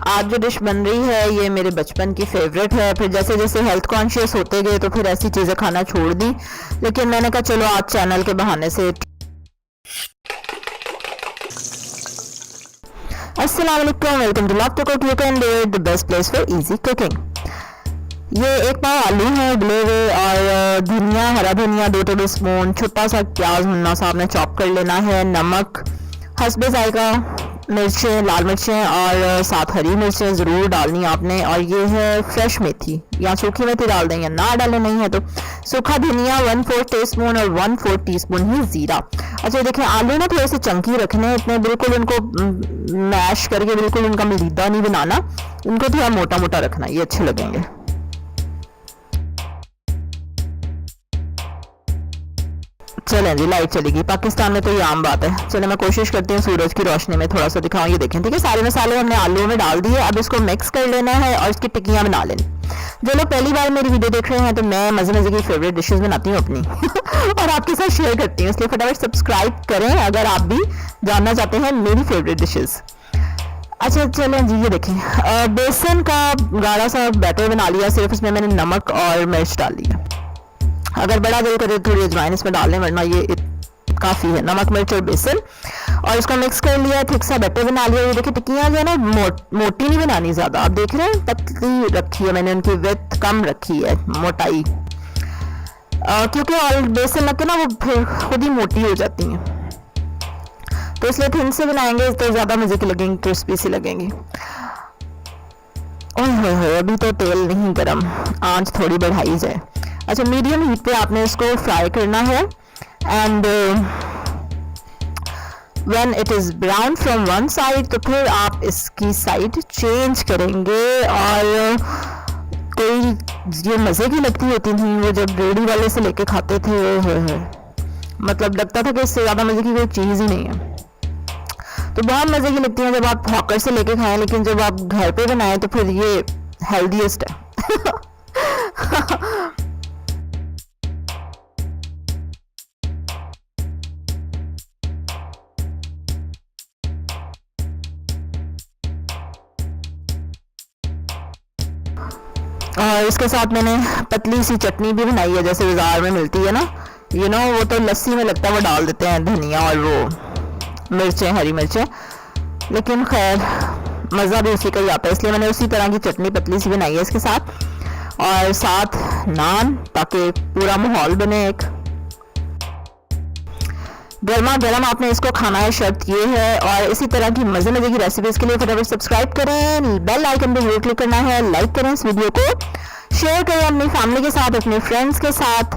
आज जो डिश बन रही है ये मेरे बचपन की फेवरेट है। फिर जैसे जैसे हेल्थ कॉन्शियस होते गए तो फिर ऐसी चीज़ें खाना छोड़ दी, लेकिन मैंने कहा चलो आज चैनल के बहाने से। अस्सलाम-ओ-अलैकुम, welcome to love to cook you can do it, the best place for easy cooking. ये एक पाव आलू है उबले हुए और धनिया, हरा धनिया 2 टेबल स्पून, छोटा सा प्याज मुन्ना सा आपने चॉप कर लेना है, नमक हस्बे जायका, मिर्चें, लाल मिर्चें और 7 हरी मिर्चें ज़रूर डालनी आपने। और ये है फ्रेश मेथी या सूखी मेथी डाल दें या ना डालें, नहीं है तो सूखा धनिया 1/4 टीस्पून और 1/4 टीस्पून ही ज़ीरा। अच्छा देखें, आलू ना थोड़े से चंकी रखने हैं, इतने बिल्कुल उनको मैश करके बिल्कुल उनका मलीदा नहीं बनाना, उनको थोड़ा मोटा मोटा रखना, ये अच्छे लगेंगे। चलें जी, लाइट चलेगी, पाकिस्तान में तो ये आम बात है। चलें मैं कोशिश करती हूँ सूरज की रोशनी में थोड़ा सा दिखाऊं। ये देखें, ठीक है, सारे मसाले हमने आलू में डाल दिए। अब इसको मिक्स कर लेना है और इसकी टिक्कियाँ बना लेनी। जो लोग पहली बार मेरी वीडियो देख रहे हैं तो मैं मजे मजे की फेवरेट डिशेस बनाती हूँ अपनी और आपके साथ शेयर करती हूँ, इसलिए फटाफट सब्सक्राइब करें अगर आप भी जानना चाहते हैं मेरी फेवरेट डिशेस। अच्छा चलें जी, ये देखें, बेसन का गाढ़ा सा बैटर बना लिया, सिर्फ इसमें मैंने नमक और मिर्च डाल दिया। अगर बड़ा दिल करे थोड़ी अजवाइन इसमें डाल लें, वरना ये काफ़ी है, नमक मिर्च और बेसन। और इसको मिक्स कर लिया, थिक सा बैटर बना लिया। ये देखिए टिक्कियाँ जो है ना मोटी नहीं बनानी ज़्यादा, आप देख रहे हैं पतली रखी है मैंने, उनकी विड्थ कम रखी है, मोटाई, क्योंकि और बेसन लग के ना वो फिर खुद ही मोटी हो जाती हैं, तो इसलिए थिन से बनाएंगे तो ज़्यादा मज़े की लगेंगी, क्रिस्पी सी लगेंगी। ओह अभी तो तेल नहीं गरम, आंच थोड़ी बढ़ाई जाए। अच्छा, मीडियम हीट पे आपने इसको फ्राई करना है and when it is brown from one side तो फिर आप इसकी साइड चेंज करेंगे। और कोई ये मज़े की लगती होती थी वो जब रेडी वाले से लेके खाते थे, मतलब लगता था कि इससे ज़्यादा मज़े की कोई चीज़ ही नहीं है। तो बहुत मज़े की लगती है जब आप हॉकर से लेके खाएं, लेकिन जब आप घर पे बनाएं तो फिर ये हेल्दीएस्ट है। और इसके साथ मैंने पतली सी चटनी भी बनाई है, जैसे बाजार में मिलती है ना, वो तो लस्सी में लगता है, वो डाल देते हैं धनिया और वो मिर्चें, हरी मिर्चें, लेकिन खैर मज़ा भी उसी का ही आता है, इसलिए मैंने उसी तरह की चटनी पतली सी बनाई है इसके साथ। और साथ नान, ताकि पूरा माहौल बने एक। गर्मा गर्म आपने इसको खाना है, शर्त ये है। और इसी तरह की मज़े मज़े की रेसिपीज़ के लिए फटाफट सब्सक्राइब करें, बेल आइकन पे जरूर क्लिक करना है, लाइक करें इस वीडियो को, शेयर करें अपनी फैमिली के साथ, अपने फ्रेंड्स के साथ।